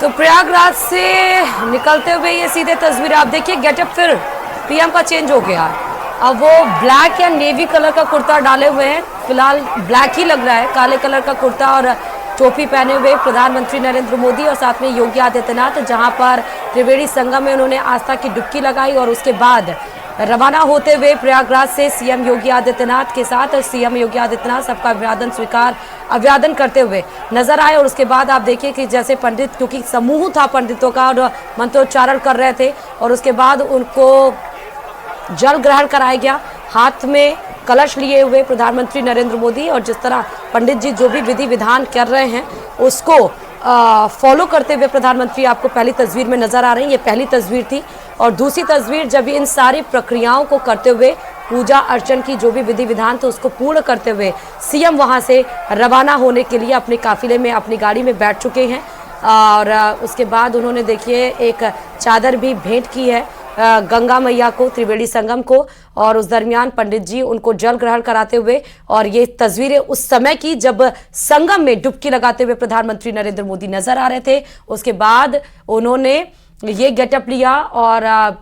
तो प्रयागराज से निकलते हुए ये सीधे तस्वीर आप देखिए, गेटअप फिर पीएम का चेंज हो गया। अब वो ब्लैक या नेवी कलर का कुर्ता डाले हुए हैं, फिलहाल ब्लैक ही लग रहा है, काले कलर का कुर्ता और टोपी पहने हुए प्रधानमंत्री नरेंद्र मोदी और साथ में योगी आदित्यनाथ, जहां पर त्रिवेणी संगम में उन्होंने आस्था की डुबकी लगाई और उसके बाद रवाना होते हुए प्रयागराज से सीएम योगी आदित्यनाथ के साथ सीएम योगी आदित्यनाथ सबका अभिवादन करते हुए नजर आए। और उसके बाद आप देखिए कि जैसे पंडित, क्योंकि समूह था पंडितों का और मंत्रोच्चारण कर रहे थे, और उसके बाद उनको जल ग्रहण कराया गया, हाथ में कलश लिए हुए प्रधानमंत्री नरेंद्र मोदी, और जिस तरह पंडित जी जो भी विधि विधान कर रहे हैं उसको फॉलो करते हुए प्रधानमंत्री आपको पहली तस्वीर में नजर आ रहे हैं। ये पहली तस्वीर थी, और दूसरी तस्वीर जब इन सारी प्रक्रियाओं को करते हुए पूजा अर्चन की जो भी विधि विधान थे उसको पूर्ण करते हुए सीएम वहां से रवाना होने के लिए अपने काफिले में अपनी गाड़ी में बैठ चुके हैं। और उसके बाद उन्होंने देखिए एक चादर भी भेंट की है गंगा मैया को, त्रिवेणी संगम को, और उस दरमियान पंडित जी उनको जल ग्रहण कराते हुए, और ये तस्वीरें उस समय की जब संगम में डुबकी लगाते हुए प्रधानमंत्री नरेंद्र मोदी नजर आ रहे थे। उसके बाद उन्होंने ये गेटअप लिया और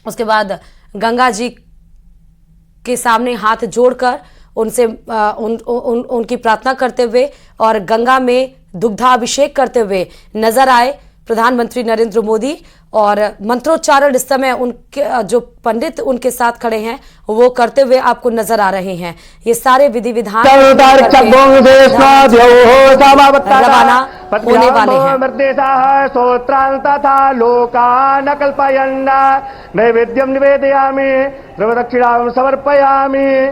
उसके बाद गंगा जी के सामने हाथ जोड़कर उनसे उनकी प्रार्थना करते हुए और गंगा में दुग्धाभिषेक करते हुए नजर आए प्रधानमंत्री नरेंद्र मोदी। और मंत्रोच्चारण इस समय उनके जो पंडित उनके साथ खड़े हैं वो करते हुए आपको नजर आ रहे हैं। ये सारे विधि विधान रवाना होने वाले हैं। सोत्रांतथा लोकान् कल्पयन् नैवेद्यं निवेदयामि सर्वदक्षिणां समर्पयामि।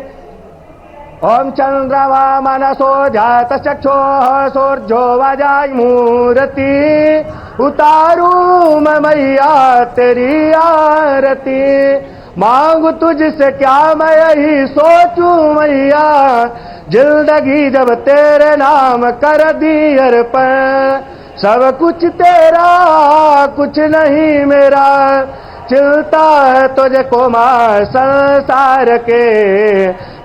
ओम चंद्रमा मनसो जातचक्षुः सूर्यो वाजायमूर्ति उतारू मैया तेरी आरती। मांगू तुझसे क्या मैं यही सोचूं मैया, जिंदगी जब तेरे नाम कर दी अर्पण। सब कुछ तेरा कुछ नहीं मेरा, चिलता है तुझको मां संसार के।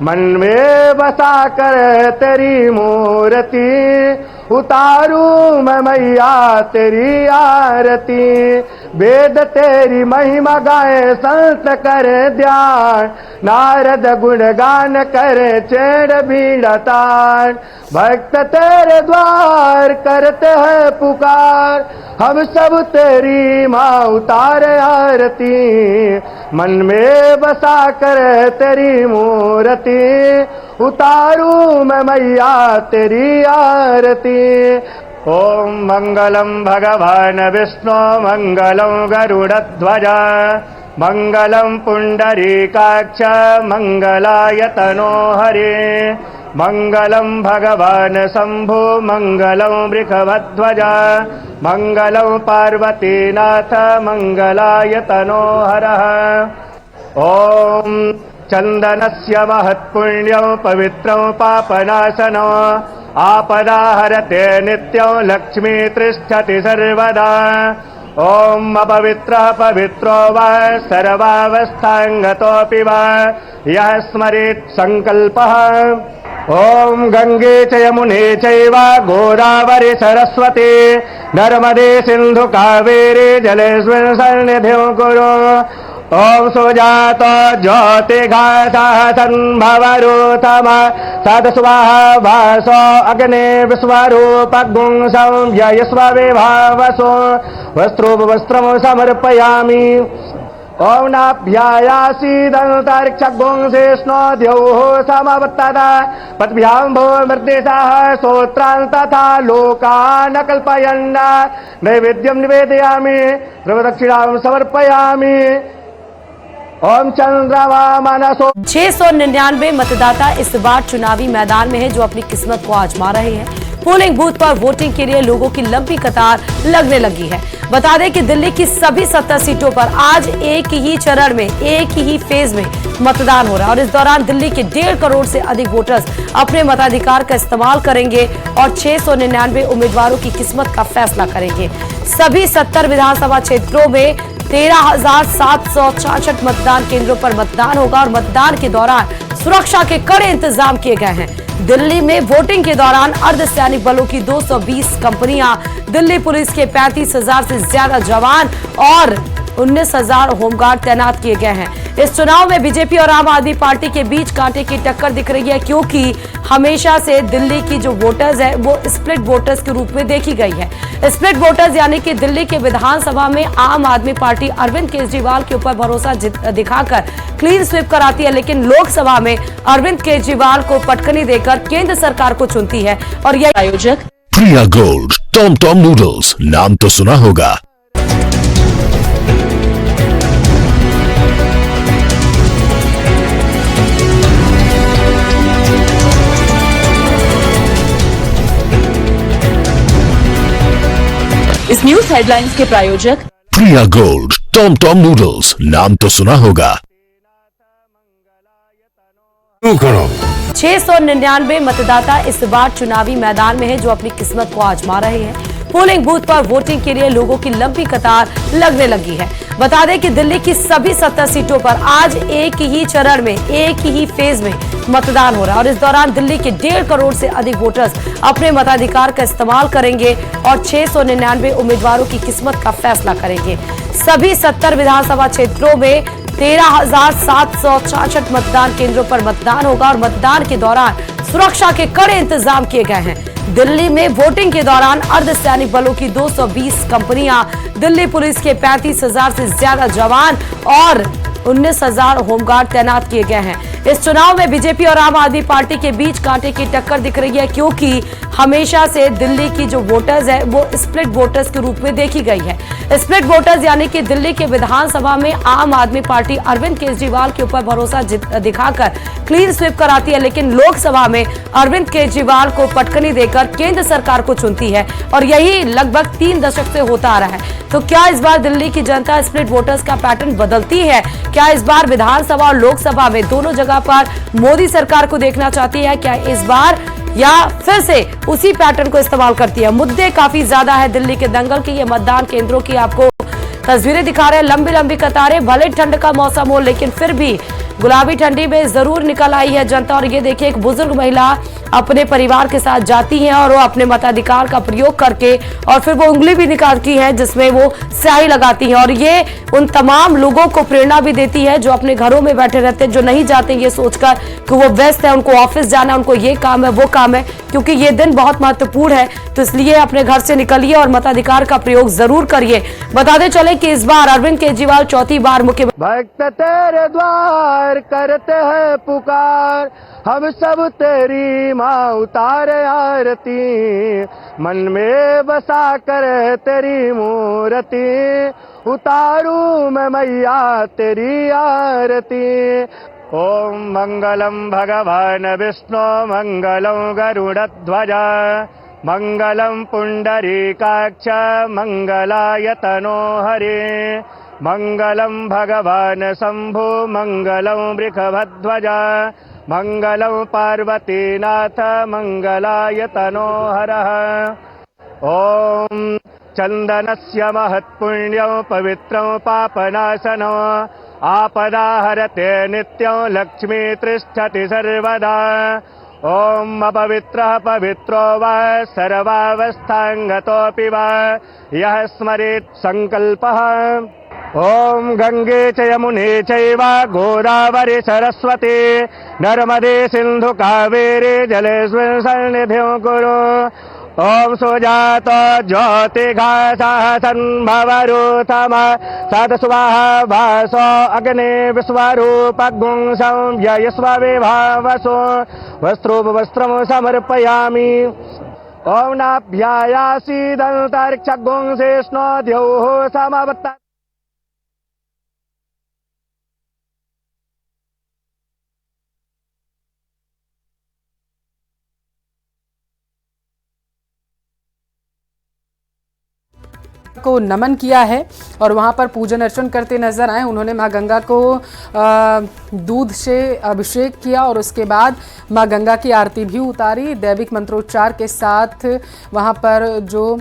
मन में बसा कर तेरी मूर्ति उतारू मैं मैया तेरी आरती। वेद तेरी महिमा गाए संत करे ध्यान, नारद गुणगान करे चेड़ भीड़तान। भक्त तेरे द्वार करते हैं पुकार, हम सब तेरी माँ उतारे आरती। मन में बसा कर तेरी मूर्ति उतारू मैं मैया तेरी आरती। ओम मंगलम भगवान विष्णु मंगलम गरुड़ध्वज मंगलम पुंडरीकाक्ष मंगलाय तनो हरे। मंगलम भगवान शंभो मंगलम वृषभध्वज मंगलम पार्वतीनाथ मंगलाय तनो हरः। ओम चंदनस्य महत्पुण्यं पवित्रं पापनाशनं आपदा हरते नित्यं लक्ष्मी तिष्ठति सर्वदा। ओम अपवित्रः पवित्रो वा सर्वावस्थांगतोऽपि वा यः स्मरेत् संकल्पः। ओम गंगे च यमुने चैव गोदावरी सरस्वती नर्मदे सिंधु कावेरी जलेस्मिन् सन्निधिं कुरु। ओम सुजात ज्योतिघातः संभवरूथम सदस्वाहा भासो अग्ने विश्वरूपगुं संव्ययस्व विभावसो वस्त्रोपवस्त्रं समर्पयामि। ओम नाभ्यायासीदन्तरिक्षगुं शेष्णो द्यौः समवर्तत पद्भ्यां भो मृदेशः सोत्रान्तथा लोकान् कल्पयन् नैवेद्यं निवेदयामि सर्वदक्षिणां समर्पयामि। ओम चंद्रमा मनसो 699 मतदाता इस बार चुनावी मैदान में है जो अपनी किस्मत को आजमा रहे हैं। पोलिंग बूथ पर वोटिंग के लिए लोगों की लंबी कतार लगने लगी है। बता दें कि दिल्ली की सभी 70 सीटों पर आज एक ही चरण में, एक ही फेज में मतदान हो रहा है, और इस दौरान दिल्ली के 1.5 करोड़ से अधिक वोटर्स अपने मताधिकार का इस्तेमाल करेंगे और 699 उम्मीदवारों की किस्मत का फैसला करेंगे। सभी 70 विधानसभा क्षेत्रों में 13,766 मतदान केंद्रों पर मतदान होगा और मतदान के दौरान सुरक्षा के कड़े इंतजाम किए गए हैं। दिल्ली में वोटिंग के दौरान अर्धसैनिक बलों की 220 कंपनियां, दिल्ली पुलिस के 35,000 से ज्यादा जवान और 19,000 होमगार्ड तैनात किए गए हैं। इस चुनाव में बीजेपी और आम आदमी पार्टी के बीच कांटे की टक्कर दिख रही है, क्योंकि हमेशा से दिल्ली की जो वोटर्स है वो स्प्लिट वोटर्स के रूप में देखी गई है। स्प्लिट वोटर्स यानी कि दिल्ली के विधानसभा में आम आदमी पार्टी अरविंद केजरीवाल के ऊपर भरोसा दिखाकर क्लीन स्वीप कराती है, लेकिन लोकसभा में अरविंद केजरीवाल को पटकनी देकर केंद्र सरकार को चुनती है। और यह आयोजक प्रिया गोल्ड टॉम टॉम नूडल्स, नाम तो सुना होगा। इस न्यूज हेडलाइंस के प्रायोजक प्रिया गोल्ड टॉम टॉम नूडल्स, नाम तो सुना होगा। 699 मतदाता इस बार चुनावी मैदान में है, जो अपनी किस्मत को आजमा रहे हैं। पोलिंग बूथ पर वोटिंग के लिए लोगों की लंबी कतार लगने लगी है। बता दें कि दिल्ली की सभी 70 सीटों पर आज एक ही चरण में, एक ही फेज में मतदान हो रहा है और इस दौरान दिल्ली के 1.5 करोड़ से अधिक वोटर्स अपने मताधिकार का इस्तेमाल करेंगे और 699 उम्मीदवारों की किस्मत का फैसला करेंगे। सभी 70 विधानसभा क्षेत्रों में 13,766 मतदान केंद्रों पर मतदान होगा और मतदान के दौरान सुरक्षा के कड़े इंतजाम किए गए हैं। दिल्ली में वोटिंग के दौरान अर्धसैनिक बलों की 220 कंपनियां, दिल्ली पुलिस के 35,000 से ज्यादा जवान और 19,000 होमगार्ड तैनात किए गए हैं। इस चुनाव में बीजेपी और आम आदमी पार्टी के बीच कांटे की टक्कर दिख रही है, क्योंकि हमेशा से दिल्ली की जो वोटर्स है वो स्प्लिट वोटर्स के रूप में देखी गई है। स्प्लिट वोटर्स यानी कि दिल्ली के विधानसभा में आम आदमी पार्टी अरविंद केजरीवाल के ऊपर भरोसा दिखाकर क्लीन स्वीप कराती है, लेकिन लोकसभा में अरविंद केजरीवाल को पटकनी देकर केंद्र सरकार को चुनती है और यही लगभग 3 दशक से होता आ रहा है। तो क्या इस बार दिल्ली की जनता स्प्लिट वोटर्स का पैटर्न बदलती है? क्या इस बार विधानसभा और लोकसभा में दोनों जगह पर मोदी सरकार को देखना चाहती है? क्या इस बार या फिर से उसी पैटर्न को इस्तेमाल करती है? मुद्दे काफी ज्यादा है दिल्ली के दंगल की। ये मतदान केंद्रों की आपको तस्वीरें दिखा रहे हैं, लंबी लंबी कतारें। भले ठंड का मौसम हो, लेकिन फिर भी गुलाबी ठंडी में जरूर निकल आई है जनता। और ये देखिए, एक बुजुर्ग महिला अपने परिवार के साथ जाती हैं और वो अपने मताधिकार का प्रयोग करके और फिर वो उंगली भी निकालती है जिसमें वो स्याही लगाती हैं। और ये उन तमाम लोगों को प्रेरणा भी देती है जो अपने घरों में बैठे रहते हैं, जो नहीं जाते ये सोचकर कि वो व्यस्त है, उनको ऑफिस जाना है, उनको ये काम है, वो काम है, क्योंकि ये दिन बहुत महत्वपूर्ण है। तो इसलिए अपने घर से निकलिए और मताधिकार का प्रयोग जरूर करिए। बताते चले कि इस बार अरविंद केजरीवाल चौथी बार मुख्यमंत्री। भक्त तेरे द्वार करते हैं पुकार, हम सब तेरी माँ उतारे आरती, मन में बसा कर तेरी मूर्ति, उतारू मैं मैया तेरी आरती। ओम मंगलम भगवान विष्णु मंगलम गरुड़ध्वज मंगलम पुंडरीकाक्ष मंगलाय तनो हरे, मंगलम भगवान शंभु मंगलम वृषभध्वज मंगलम पार्वतीनाथ मंगलाय तनो हरः। ओम चंदनस्य महत्पुण्यं पवित्रं पापनाशनं, आपदाहरते नित्यं लक्ष्मी तिष्ठति सर्वदा। ओम अपवित्रः पवित्रो वा सर्वावस्थांगतोऽपि वा यः स्मरेत् संकल्पः। ओम गंगे च यमुने चैव गोदावरी सरस्वती नर्मदे सिंधु कावेरी जलेस्मिन् सन्निधिं कुरु। ओम सुजात ज्योतिघासः संभवरूथम सदस्वाहा भासो अग्ने विश्वरूपगुं संव्ययस्व विभावसो वस्त्रोपवस्त्रं समर्पयामि। ओम नाभ्यायासीदन्तरिक्षगुं शेष्णो द्यौः समवत्ता। को नमन किया है और वहाँ पर पूजन अर्चन करते नजर आए। उन्होंने माँ गंगा को दूध से अभिषेक किया और उसके बाद माँ गंगा की आरती भी उतारी। दैविक मंत्रोच्चार के साथ वहाँ पर जो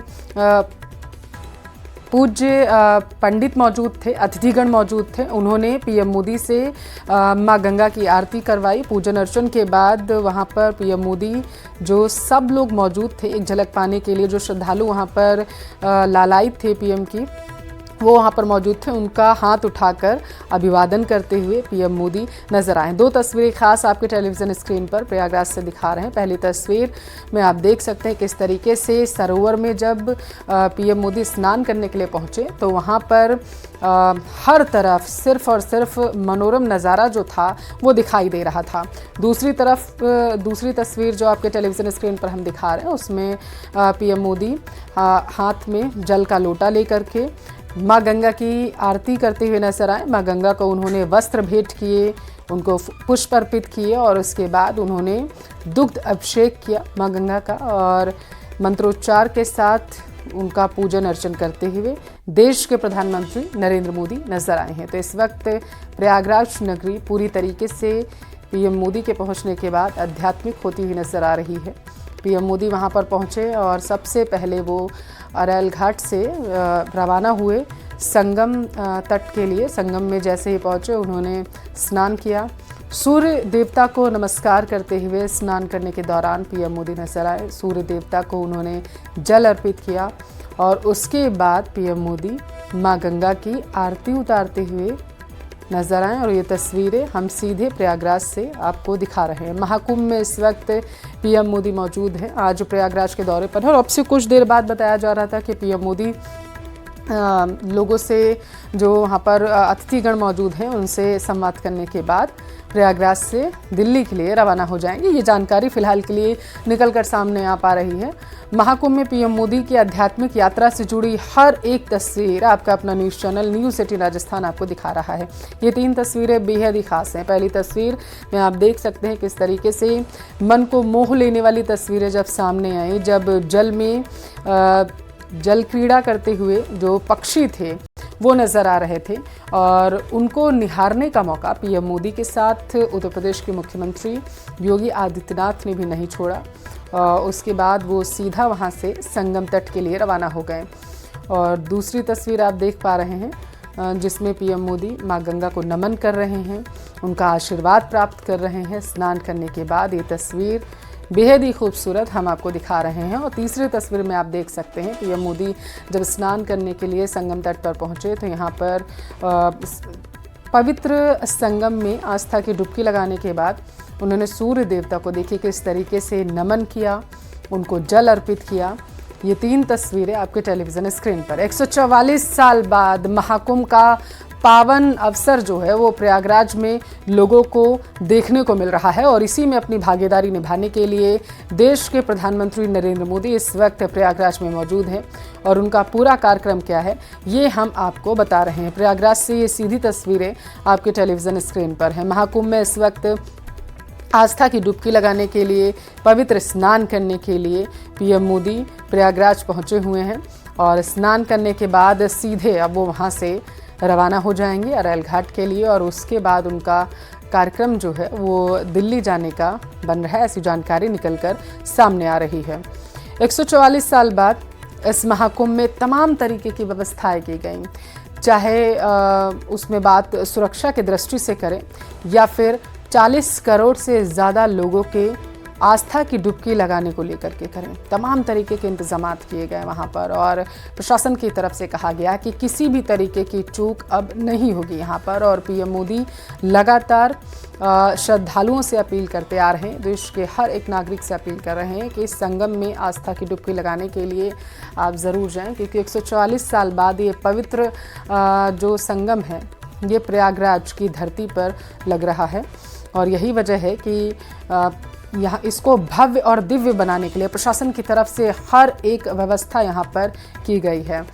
पूज्य पंडित मौजूद थे, अतिथिगण मौजूद थे। उन्होंने पीएम मोदी से माँ गंगा की आरती करवाई। पूजन अर्चन के बाद वहाँ पर पीएम मोदी जो सब लोग मौजूद थे एक झलक पाने के लिए, जो श्रद्धालु वहाँ पर लालायित थे पीएम की, वो वहाँ पर मौजूद थे, उनका हाथ उठाकर अभिवादन करते हुए पीएम मोदी नजर आए। 2 तस्वीरें खास आपके टेलीविज़न स्क्रीन पर प्रयागराज से दिखा रहे हैं। पहली तस्वीर में आप देख सकते हैं किस तरीके से सरोवर में जब पीएम मोदी स्नान करने के लिए पहुँचे तो वहाँ पर हर तरफ सिर्फ और सिर्फ मनोरम नज़ारा जो था वो दिखाई दे रहा था। दूसरी तस्वीर जो आपके टेलीविज़न स्क्रीन पर हम दिखा रहे हैं उसमें पीएम मोदी हाथ में जल का लोटा लेकर के माँ गंगा की आरती करते हुए नजर आए। माँ गंगा को उन्होंने वस्त्र भेंट किए, उनको पुष्प अर्पित किए और उसके बाद उन्होंने दुग्ध अभिषेक किया माँ गंगा का और मंत्रोच्चार के साथ उनका पूजन अर्चन करते हुए देश के प्रधानमंत्री नरेंद्र मोदी नजर आए हैं। तो इस वक्त प्रयागराज नगरी पूरी तरीके से पीएम मोदी के पहुंचने के बाद आध्यात्मिक होती हुई नजर आ रही है। पीएम मोदी वहां पर पहुंचे और सबसे पहले वो अरैल घाट से रवाना हुए संगम तट के लिए। संगम में जैसे ही पहुंचे उन्होंने स्नान किया। सूर्य देवता को नमस्कार करते हुए स्नान करने के दौरान पीएम मोदी नजर आए। सूर्य देवता को उन्होंने जल अर्पित किया और उसके बाद पीएम मोदी माँ गंगा की आरती उतारते हुए नजर आए। और ये तस्वीरें हम सीधे प्रयागराज से आपको दिखा रहे हैं। महाकुंभ में इस वक्त पीएम मोदी मौजूद हैं, आज प्रयागराज के दौरे पर है और अब से कुछ देर बाद बताया जा रहा था कि पीएम मोदी लोगों से जो वहाँ पर अतिथिगण मौजूद हैं उनसे संवाद करने के बाद प्रयागराज से दिल्ली के लिए रवाना हो जाएंगे। ये जानकारी फिलहाल के लिए निकल कर सामने आ पा रही है। महाकुंभ में पीएम मोदी की आध्यात्मिक यात्रा से जुड़ी हर एक तस्वीर आपका अपना न्यूज़ चैनल न्यूज़ 18 राजस्थान आपको दिखा रहा है। ये 3 तस्वीरें बेहद ही खास हैं। पहली तस्वीर में आप देख सकते हैं किस तरीके से मन को मोह लेने वाली तस्वीरें जब सामने आई, जब जल में जल क्रीड़ा करते हुए जो पक्षी थे वो नज़र आ रहे थे और उनको निहारने का मौका पीएम मोदी के साथ उत्तर प्रदेश के मुख्यमंत्री योगी आदित्यनाथ ने भी नहीं छोड़ा। उसके बाद वो सीधा वहाँ से संगम तट के लिए रवाना हो गए। और दूसरी तस्वीर आप देख पा रहे हैं जिसमें पीएम मोदी माँ गंगा को नमन कर रहे हैं, उनका आशीर्वाद प्राप्त कर रहे हैं स्नान करने के बाद। ये तस्वीर बेहद ही खूबसूरत हम आपको दिखा रहे हैं। और तीसरी तस्वीर में आप देख सकते हैं पीएम मोदी जब स्नान करने के लिए संगम तट पर पहुंचे तो यहाँ पर पवित्र संगम में आस्था की डुबकी लगाने के बाद उन्होंने सूर्य देवता को देखिए किस तरीके से नमन किया, उनको जल अर्पित किया। ये 3 तस्वीरें आपके टेलीविज़न स्क्रीन पर 144 साल बाद महाकुंभ का पावन अवसर जो है वो प्रयागराज में लोगों को देखने को मिल रहा है और इसी में अपनी भागीदारी निभाने के लिए देश के प्रधानमंत्री नरेंद्र मोदी इस वक्त प्रयागराज में मौजूद हैं और उनका पूरा कार्यक्रम क्या है ये हम आपको बता रहे हैं। प्रयागराज से ये सीधी तस्वीरें आपके टेलीविज़न स्क्रीन पर हैं। महाकुंभ में इस वक्त आस्था की डुबकी लगाने के लिए, पवित्र स्नान करने के लिए पीएम मोदी प्रयागराज पहुंचे हुए हैं और स्नान करने के बाद सीधे अब वो वहाँ से रवाना हो जाएंगे अरैल घाट के लिए और उसके बाद उनका कार्यक्रम जो है वो दिल्ली जाने का बन रहा है, ऐसी जानकारी निकलकर सामने आ रही है। 144 साल बाद इस महाकुंभ में तमाम तरीके की व्यवस्थाएं की गई, चाहे उसमें बात सुरक्षा की दृष्टि से करें या फिर 40 करोड़ से ज़्यादा लोगों के आस्था की डुबकी लगाने को लेकर के करें। तमाम तरीके के इंतजामात किए गए वहाँ पर और प्रशासन की तरफ से कहा गया कि किसी भी तरीके की चूक अब नहीं होगी यहाँ पर। और पीएम मोदी लगातार श्रद्धालुओं से अपील करते आ रहे हैं, देश के हर एक नागरिक से अपील कर रहे हैं कि इस संगम में आस्था की डुबकी लगाने के लिए आप ज़रूर जाएं, क्योंकि 144 साल बाद ये पवित्र जो संगम है ये प्रयागराज की धरती पर लग रहा है। और यही वजह है कि यहाँ इसको भव्य और दिव्य बनाने के लिए प्रशासन की तरफ से हर एक व्यवस्था यहाँ पर की गई है।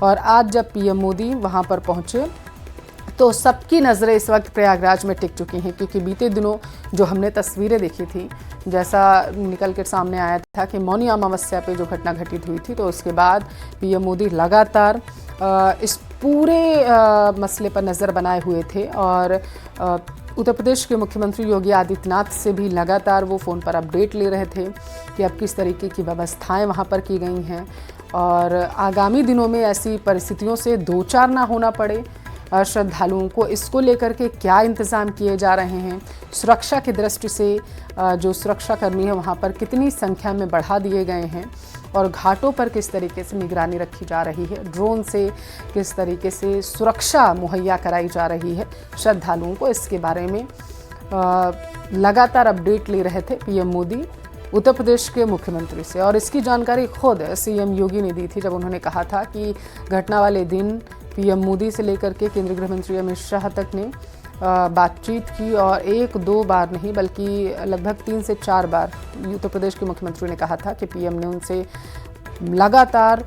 और आज जब पीएम मोदी वहाँ पर पहुँचे तो सबकी नज़रें इस वक्त प्रयागराज में टिक चुकी हैं, क्योंकि बीते दिनों जो हमने तस्वीरें देखी थी, जैसा निकल कर सामने आया था कि मौनी अमावस्या पे जो घटना घटित हुई थी, तो उसके बाद पीएम मोदी लगातार इस पूरे मसले पर नज़र बनाए हुए थे और उत्तर प्रदेश के मुख्यमंत्री योगी आदित्यनाथ से भी लगातार वो फ़ोन पर अपडेट ले रहे थे कि अब किस तरीके की व्यवस्थाएं वहाँ पर की गई हैं और आगामी दिनों में ऐसी परिस्थितियों से दो चार ना होना पड़े श्रद्धालुओं को, इसको लेकर के क्या इंतज़ाम किए जा रहे हैं, सुरक्षा की दृष्टि से जो सुरक्षा कर्मी है वहाँ पर कितनी संख्या में बढ़ा दिए गए हैं और घाटों पर किस तरीके से निगरानी रखी जा रही है, ड्रोन से किस तरीके से सुरक्षा मुहैया कराई जा रही है श्रद्धालुओं को, इसके बारे में लगातार अपडेट ले रहे थे पीएम मोदी उत्तर प्रदेश के मुख्यमंत्री से। और इसकी जानकारी खुद सीएम योगी ने दी थी जब उन्होंने कहा था कि घटना वाले दिन पीएम मोदी से लेकर के केंद्रीय गृह मंत्री अमित शाह तक ने बातचीत की और एक दो बार नहीं बल्कि लगभग 3 से 4 बार उत्तर प्रदेश के मुख्यमंत्री ने कहा था कि पीएम ने उनसे लगातार